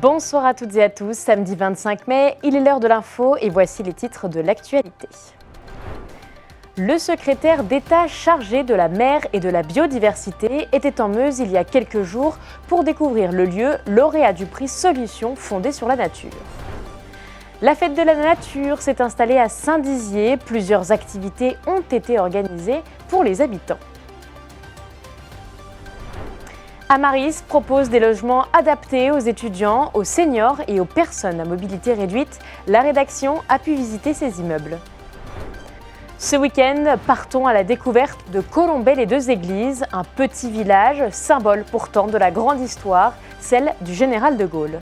Bonsoir à toutes et à tous, samedi 25 mai, il est l'heure de l'info et voici les titres de l'actualité. Le secrétaire d'État chargé de la mer et de la biodiversité était en Meuse il y a quelques jours pour découvrir le lieu lauréat du prix Solutions fondé sur la nature. La fête de la nature s'est installée à Saint-Dizier, plusieurs activités ont été organisées pour les habitants. Amaris propose des logements adaptés aux étudiants, aux seniors et aux personnes à mobilité réduite. La rédaction a pu visiter ces immeubles. Ce week-end, partons à la découverte de Colombey-les-Deux-Églises, un petit village, symbole pourtant de la grande histoire, celle du général de Gaulle.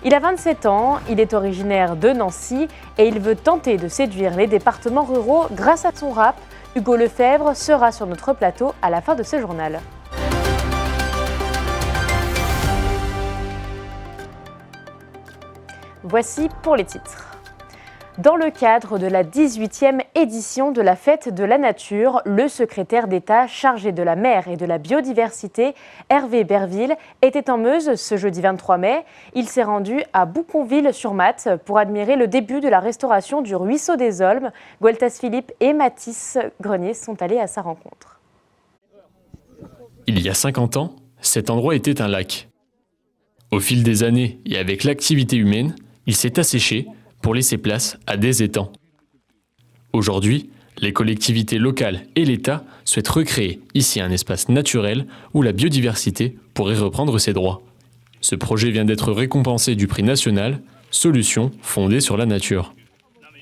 Il a 27 ans, il est originaire de Nancy et il veut tenter de séduire les départements ruraux grâce à son rap. Hugo Lefebvre sera sur notre plateau à la fin de ce journal. Voici pour les titres. Dans le cadre de la 18e édition de la Fête de la Nature, le secrétaire d'État chargé de la mer et de la biodiversité, Hervé Berville, était en Meuse ce jeudi 23 mai. Il s'est rendu à Bouconville-sur-Math pour admirer le début de la restauration du ruisseau des Olmes. Gueltas Philippe et Mathis Grenier sont allés à sa rencontre. Il y a 50 ans, cet endroit était un lac. Au fil des années et avec l'activité humaine, il s'est asséché pour laisser place à des étangs. Aujourd'hui, les collectivités locales et l'État souhaitent recréer ici un espace naturel où la biodiversité pourrait reprendre ses droits. Ce projet vient d'être récompensé du prix national Solutions fondées sur la nature.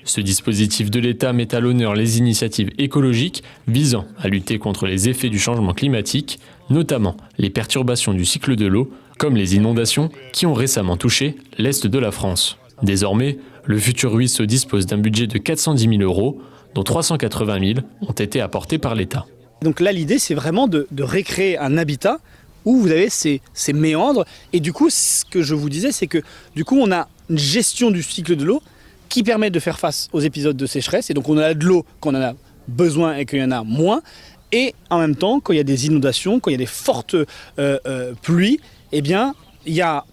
Ce dispositif de l'État met à l'honneur les initiatives écologiques visant à lutter contre les effets du changement climatique, notamment les perturbations du cycle de l'eau, comme les inondations qui ont récemment touché l'Est de la France. Désormais, le futur ruisseau dispose d'un budget de 410 000 €, dont 380 000 ont été apportés par l'État. Donc là, l'idée, c'est vraiment de recréer un habitat où vous avez ces méandres. Et du coup, ce que je vous disais, c'est que du coup, on a une gestion du cycle de l'eau qui permet de faire face aux épisodes de sécheresse. Et donc, on a de l'eau quand on en a besoin et qu'il y en a moins. Et en même temps, quand il y a des inondations, quand il y a des fortes pluies, eh bien, il y a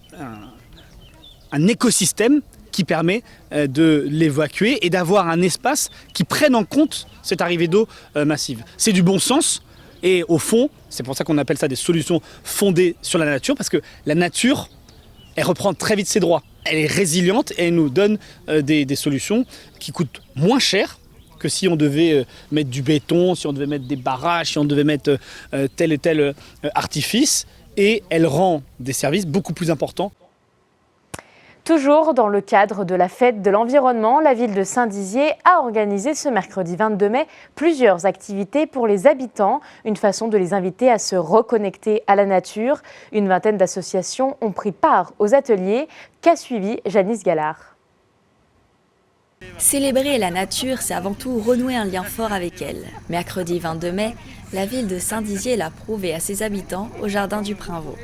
un écosystème qui permet de l'évacuer et d'avoir un espace qui prenne en compte cette arrivée d'eau massive. C'est du bon sens et au fond, c'est pour ça qu'on appelle ça des solutions fondées sur la nature, parce que la nature, elle reprend très vite ses droits. Elle est résiliente et elle nous donne des solutions qui coûtent moins cher que si on devait mettre du béton, si on devait mettre des barrages, si on devait mettre tel et tel artifice, et elle rend des services beaucoup plus importants. Toujours dans le cadre de la fête de l'environnement, la ville de Saint-Dizier a organisé ce mercredi 22 mai plusieurs activités pour les habitants, une façon de les inviter à se reconnecter à la nature. Une vingtaine d'associations ont pris part aux ateliers qu'a suivi Janice Gallard. Célébrer la nature, c'est avant tout renouer un lien fort avec elle. Mercredi 22 mai, la ville de Saint-Dizier l'a prouvé à ses habitants au jardin du Prinvaux.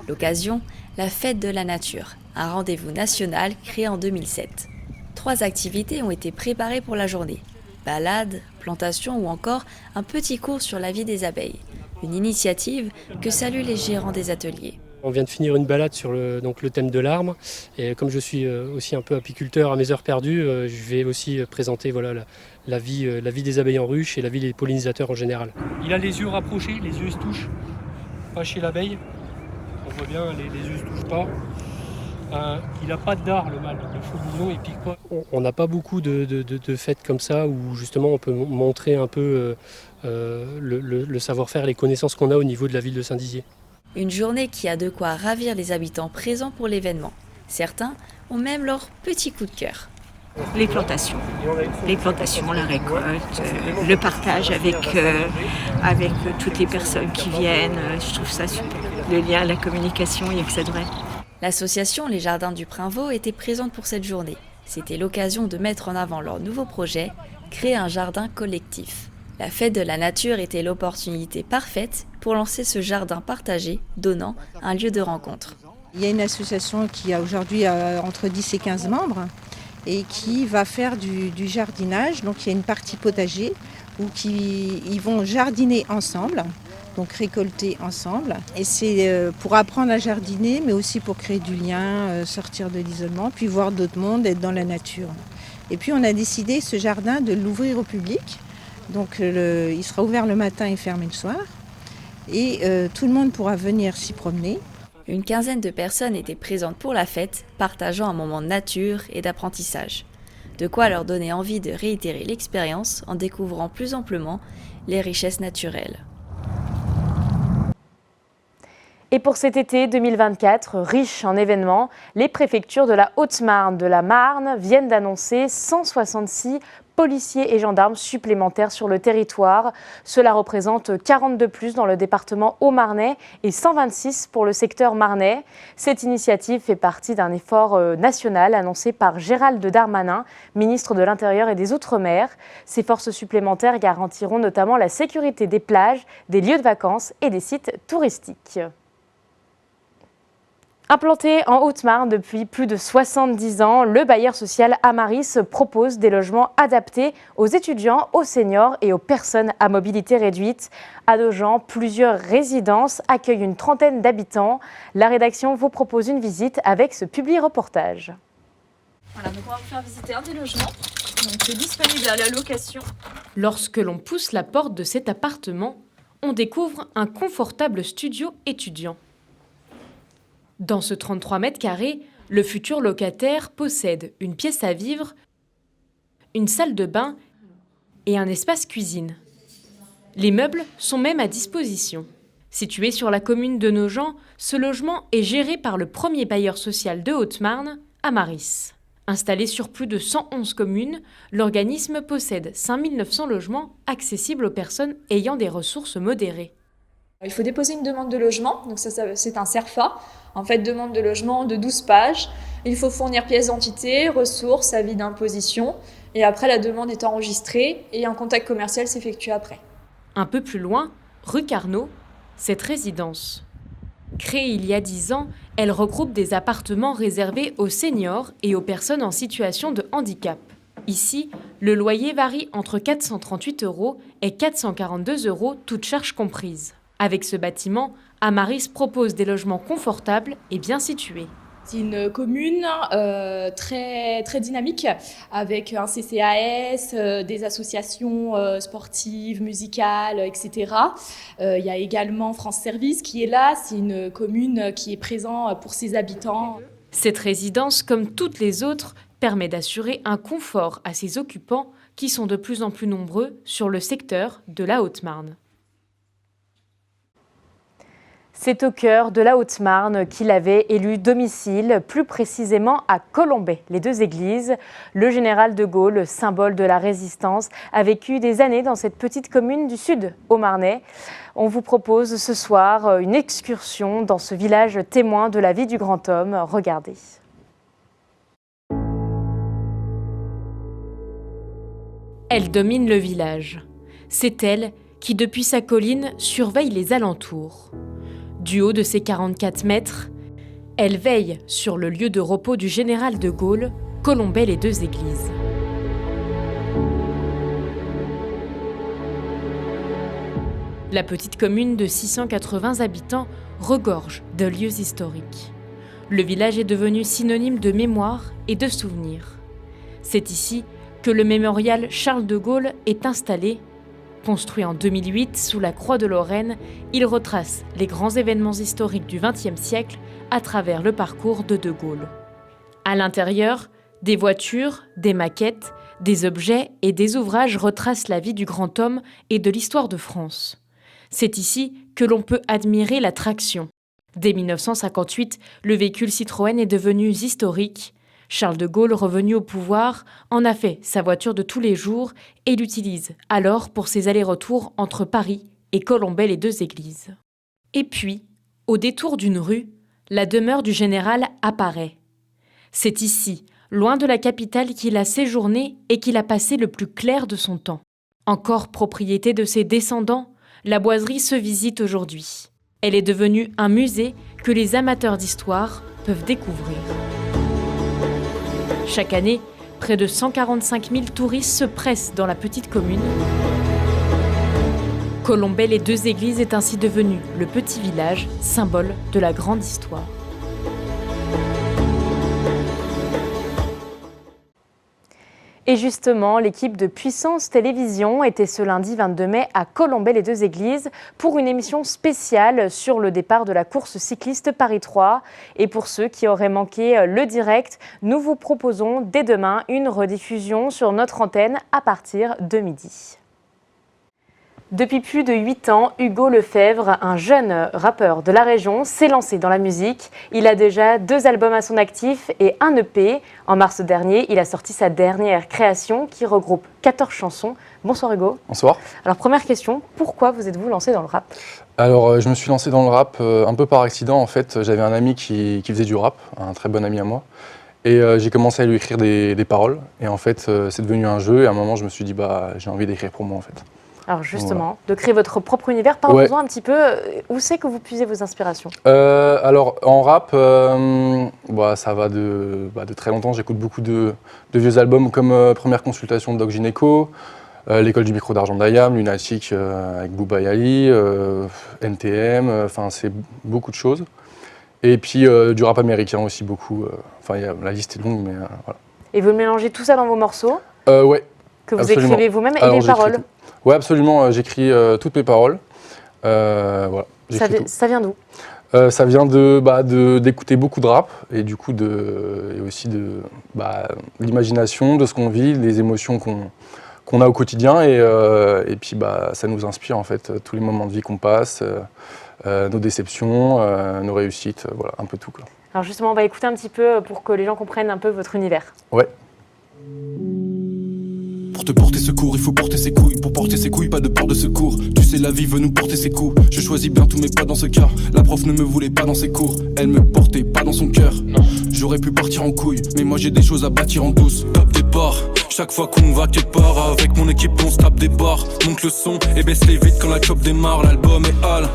L'occasion, la fête de la nature, un rendez-vous national créé en 2007. 3 activités ont été préparées pour la journée. Balade, plantation ou encore un petit cours sur la vie des abeilles. Une initiative que saluent les gérants des ateliers. On vient de finir une balade sur le thème de l'arbre. Et comme je suis aussi un peu apiculteur à mes heures perdues, je vais aussi présenter la vie des abeilles en ruche et la vie des pollinisateurs en général. Il a les yeux rapprochés, les yeux se touchent, pas chez l'abeille. On voit bien, les yeux ne se touchent pas. Il n'a pas de dard, le mâle, le faux il pique pas. On n'a pas beaucoup de fêtes comme ça où justement on peut montrer un peu le savoir-faire, les connaissances qu'on a au niveau de la ville de Saint-Dizier. Une journée qui a de quoi ravir les habitants présents pour l'événement. Certains ont même leur petit coup de cœur. Les plantations, la récolte, le partage avec toutes les personnes qui viennent, je trouve ça super. Le lien, la communication, il n'y a que ça de vrai. L'association Les Jardins du Prinvaux était présente pour cette journée. C'était l'occasion de mettre en avant leur nouveau projet, créer un jardin collectif. La fête de la nature était l'opportunité parfaite pour lancer ce jardin partagé, donnant un lieu de rencontre. Il y a une association qui a aujourd'hui entre 10 et 15 membres et qui va faire du jardinage. Donc il y a une partie potager où ils vont jardiner ensemble donc récoltés ensemble. Et c'est pour apprendre à jardiner, mais aussi pour créer du lien, sortir de l'isolement, puis voir d'autres mondes, être dans la nature. Et puis on a décidé ce jardin de l'ouvrir au public. Donc il sera ouvert le matin et fermé le soir. Et tout le monde pourra venir s'y promener. Une quinzaine de personnes étaient présentes pour la fête, partageant un moment de nature et d'apprentissage. De quoi leur donner envie de réitérer l'expérience en découvrant plus amplement les richesses naturelles. Et pour cet été 2024, riche en événements, les préfectures de la Haute-Marne, de la Marne viennent d'annoncer 166 policiers et gendarmes supplémentaires sur le territoire. Cela représente 40 de plus dans le département haut-marnais et 126 pour le secteur marnais. Cette initiative fait partie d'un effort national annoncé par Gérald Darmanin, ministre de l'Intérieur et des Outre-mer. Ces forces supplémentaires garantiront notamment la sécurité des plages, des lieux de vacances et des sites touristiques. Implanté en Haute-Marne depuis plus de 70 ans, le bailleur social Amaris propose des logements adaptés aux étudiants, aux seniors et aux personnes à mobilité réduite. À Nogent, plusieurs résidences accueillent une trentaine d'habitants. La rédaction vous propose une visite avec ce publi-reportage. Voilà, donc on va vous faire visiter un des logements. Donc c'est disponible à la location. Lorsque l'on pousse la porte de cet appartement, on découvre un confortable studio étudiant. Dans ce 33 mètres carrés, le futur locataire possède une pièce à vivre, une salle de bain et un espace cuisine. Les meubles sont même à disposition. Situé sur la commune de Nogent, ce logement est géré par le premier bailleur social de Haute-Marne, Amaris. Installé sur plus de 111 communes, l'organisme possède 5900 logements accessibles aux personnes ayant des ressources modérées. Il faut déposer une demande de logement, donc ça c'est un CERFA. En fait, demande de logement de 12 pages. Il faut fournir pièce d'identité, ressources, avis d'imposition. Et après, la demande est enregistrée et un contact commercial s'effectue après. Un peu plus loin, rue Carnot, cette résidence. Créée il y a 10 ans, elle regroupe des appartements réservés aux seniors et aux personnes en situation de handicap. Ici, le loyer varie entre 438 € et 442 €, toutes charges comprises. Avec ce bâtiment, Amaris propose des logements confortables et bien situés. C'est une commune très, très dynamique avec un CCAS, des associations sportives, musicales, etc. Il y a également France Service qui est là. C'est une commune qui est présente pour ses habitants. Cette résidence, comme toutes les autres, permet d'assurer un confort à ses occupants qui sont de plus en plus nombreux sur le secteur de la Haute-Marne. C'est au cœur de la Haute-Marne qu'il avait élu domicile, plus précisément à Colombey, les deux églises. Le général de Gaulle, symbole de la résistance, a vécu des années dans cette petite commune du sud haut-marnais. On vous propose ce soir une excursion dans ce village témoin de la vie du grand homme. Regardez. Elle domine le village. C'est elle qui, depuis sa colline, surveille les alentours. Du haut de ses 44 mètres, elle veille sur le lieu de repos du général de Gaulle, Colombey les deux églises. La petite commune de 680 habitants regorge de lieux historiques. Le village est devenu synonyme de mémoire et de souvenirs. C'est ici que le mémorial Charles de Gaulle est installé. Construit en 2008 sous la Croix de Lorraine, il retrace les grands événements historiques du XXe siècle à travers le parcours de Gaulle. À l'intérieur, des voitures, des maquettes, des objets et des ouvrages retracent la vie du grand homme et de l'histoire de France. C'est ici que l'on peut admirer la traction. Dès 1958, le véhicule Citroën est devenu historique. Charles de Gaulle, revenu au pouvoir, en a fait sa voiture de tous les jours et l'utilise alors pour ses allers-retours entre Paris et Colombey les deux églises. Et puis, au détour d'une rue, la demeure du général apparaît. C'est ici, loin de la capitale, qu'il a séjourné et qu'il a passé le plus clair de son temps. Encore propriété de ses descendants, la boiserie se visite aujourd'hui. Elle est devenue un musée que les amateurs d'histoire peuvent découvrir. Chaque année, près de 145 000 touristes se pressent dans la petite commune. Colombey-les-Deux-Églises est ainsi devenu le petit village, symbole de la grande histoire. Et justement, l'équipe de Puissance Télévision était ce lundi 22 mai à Colombey-les-Deux-Églises pour une émission spéciale sur le départ de la course cycliste Paris 3. Et pour ceux qui auraient manqué le direct, nous vous proposons dès demain une rediffusion sur notre antenne à partir de midi. Depuis plus de 8 ans, Hugo Lefebvre, un jeune rappeur de la région, s'est lancé dans la musique. Il a déjà 2 albums à son actif et un EP. En mars dernier, il a sorti sa dernière création qui regroupe 14 chansons. Bonsoir Hugo. Bonsoir. Alors première question, pourquoi vous êtes-vous lancé dans le rap ? Alors je me suis lancé dans le rap un peu par accident en fait. J'avais un ami qui faisait du rap, un très bon ami à moi. Et j'ai commencé à lui écrire des paroles. Et en fait, c'est devenu un jeu. Et à un moment, je me suis dit, j'ai envie d'écrire pour moi en fait. Alors justement, de créer votre propre univers, parlons-en un petit peu, où c'est que vous puisez vos inspirations ? Alors en rap, ça va de très longtemps, j'écoute beaucoup de vieux albums comme Première consultation de Doc Gynéco, L'école du micro d'argent d'Ayam, Lunatic avec Booba et Ali, NTM, c'est beaucoup de choses. Et puis du rap américain aussi beaucoup, la liste est longue mais voilà. Et vous mélangez tout ça dans vos morceaux ? Ouais. Que vous absolument. Écrivez vous-même et les paroles ? Oui, absolument. J'écris toutes mes paroles. Voilà, ça vient d'où ? Ça vient d'écouter beaucoup de rap et du coup et aussi de l'imagination, de ce qu'on vit, des émotions qu'on a au quotidien et puis ça nous inspire en fait tous les moments de vie qu'on passe, nos déceptions, nos réussites, voilà, un peu tout quoi. Alors justement, on va écouter un petit peu pour que les gens comprennent un peu votre univers. Ouais. Pour te porter secours, il faut porter ses couilles. Pour porter ses couilles, pas de porte de secours. Tu sais, la vie veut nous porter ses coups. Je choisis bien tous mes pas dans ce cas. La prof ne me voulait pas dans ses cours. Elle me portait pas dans son cœur. J'aurais pu partir en couille, mais moi j'ai des choses à bâtir en douce. Top départ, chaque fois qu'on va quelque part. Avec mon équipe, on se tape des barres. Monte le son et baisse les vitres quand la chop démarre. L'album est hal.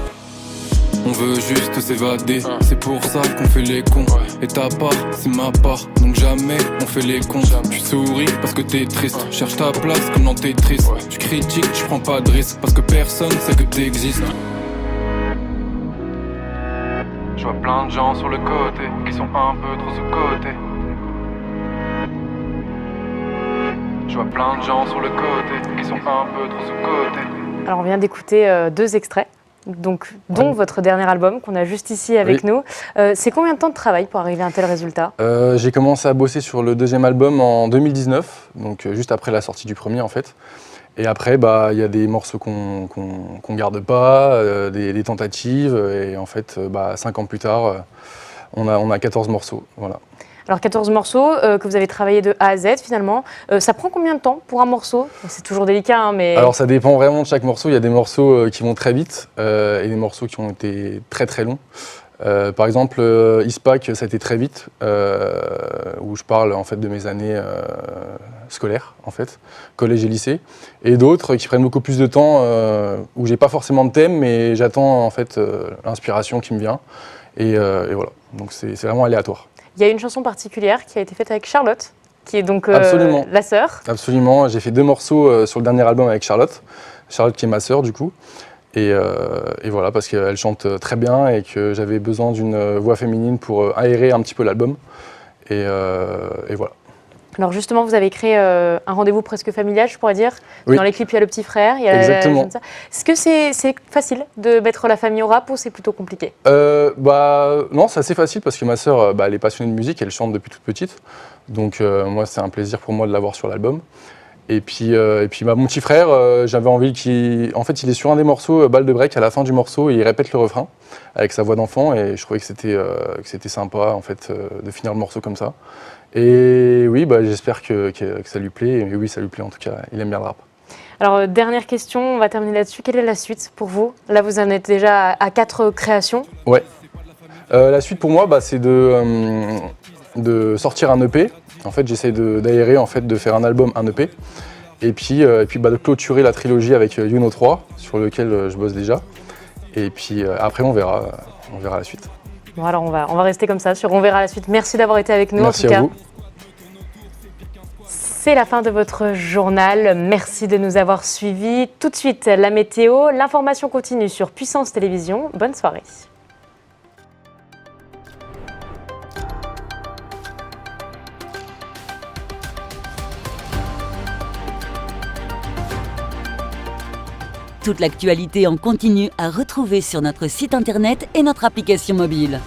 On veut juste s'évader, c'est pour ça qu'on fait les cons. Et ta part, c'est ma part, donc jamais on fait les cons. Tu souris parce que t'es triste, cherche ta place comme dans Tetris. Tu critiques, tu prends pas de risque, parce que personne sait que t'existes. Je vois plein de gens sur le côté, qui sont un peu trop sous-côté. Je vois plein de gens sur le côté, qui sont un peu trop sous-côté. Alors on vient d'écouter 2 extraits. Dont votre dernier album qu'on a juste ici avec nous. C'est combien de temps de travail pour arriver à un tel résultat ? J'ai commencé à bosser sur le 2e album en 2019, donc juste après la sortie du premier en fait. Et après, y a des morceaux qu'on garde pas, des tentatives, et en fait, 5 ans plus tard, on a 14 morceaux, voilà. Alors 14 morceaux que vous avez travaillé de A à Z finalement. Ça prend combien de temps pour un morceau ? C'est toujours délicat, mais... Alors ça dépend vraiment de chaque morceau. Il y a des morceaux qui vont très vite et des morceaux qui ont été très très longs. Par exemple, ISPAC, ça a été très vite, où je parle en fait de mes années scolaires, en fait, collège et lycée. Et d'autres qui prennent beaucoup plus de temps, où j'ai pas forcément de thème, mais j'attends en fait l'inspiration qui me vient. Et voilà, donc c'est vraiment aléatoire. Il y a une chanson particulière qui a été faite avec Charlotte, qui est donc la sœur. Absolument, j'ai fait 2 morceaux sur le dernier album avec Charlotte. Charlotte qui est ma sœur du coup. Et voilà, parce qu'elle chante très bien et que j'avais besoin d'une voix féminine pour aérer un petit peu l'album. Et voilà. Alors justement, vous avez créé un rendez-vous presque familial, je pourrais dire. Oui. Dans les clips, il y a le petit frère, il y a Exactement. Est-ce que c'est facile de mettre la famille au rap ou c'est plutôt compliqué ? Non, c'est assez facile parce que ma sœur, elle est passionnée de musique, elle chante depuis toute petite. Donc moi, c'est un plaisir pour moi de l'avoir sur l'album. Et puis mon petit frère, j'avais envie En fait, il est sur un des morceaux, Balle de break, à la fin du morceau, et il répète le refrain avec sa voix d'enfant. Et je trouvais que c'était sympa, en fait, de finir le morceau comme ça. Et oui, j'espère que ça lui plaît. Et oui, ça lui plaît en tout cas, il aime bien le rap. Alors, dernière question, on va terminer là-dessus. Quelle est la suite pour vous ? Là, vous en êtes déjà à 4 créations. Ouais. La suite pour moi, c'est de sortir un EP. En fait, j'essaie d'aérer, en fait, de faire un album, un EP. Et puis de clôturer la trilogie avec Youno 3, sur lequel je bosse déjà. Et puis après, on verra la suite. Bon, alors on va rester comme ça, on verra la suite. Merci d'avoir été avec nous. Merci en tout à cas. vous. c'est la fin de votre journal. Merci de nous avoir suivis. Tout de suite, la météo. L'information continue sur Puissance Télévision. Bonne soirée. Toute l'actualité en continu à retrouver sur notre site internet et notre application mobile.